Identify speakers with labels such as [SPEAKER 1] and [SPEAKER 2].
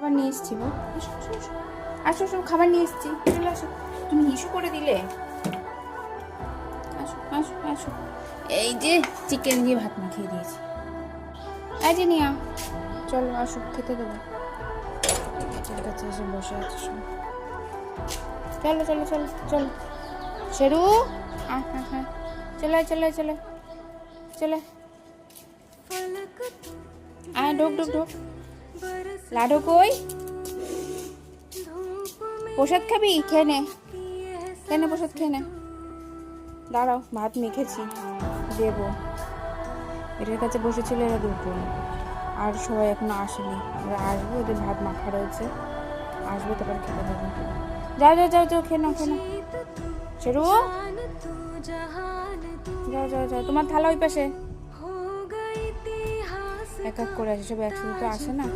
[SPEAKER 1] খাবার নিয়ে এসছি গো। আসো আসো আসো আসো আসো, খাবার নিয়ে এসছি, চলে আসো। তুমি ইস্যু করে দিলে। আসো আসো আসো, এই যে চিকেন দিয়ে ভাত মাখিয়ে দিয়েছি। এই যে নিয়া, চলো আসো, খেতে দেবো। গেটের কাছে এসে বসে আছো সব। চলো চলো চলো চলো, শেরু হ্যাঁ হ্যাঁ, চলে চলে চলে চলে, আয় ঢোক ঢোক ঢোক। লাডু কই? প্রসাদ খাবি? খেয়ে নে, খেয়ে নে প্রসাদ, খেয়ে নে। দাঁড়াও, ভাত মেখেছি, দেবো। এটার কাছে বসেছিল এরা দুজন, আর সবাই এখনো আসেনি। ওরা আসবো, ওদের ভাত মাখা রয়েছে, আসবে তারপর খেতে দেবো। যাও যাও যাও যাও, খেয়ে নাও খেয়ে নাও। শেরু যাও যাও যাও, তোমার থালা ওই পাশে। এক এক করে আসে, সব একসাথে তো আসে না।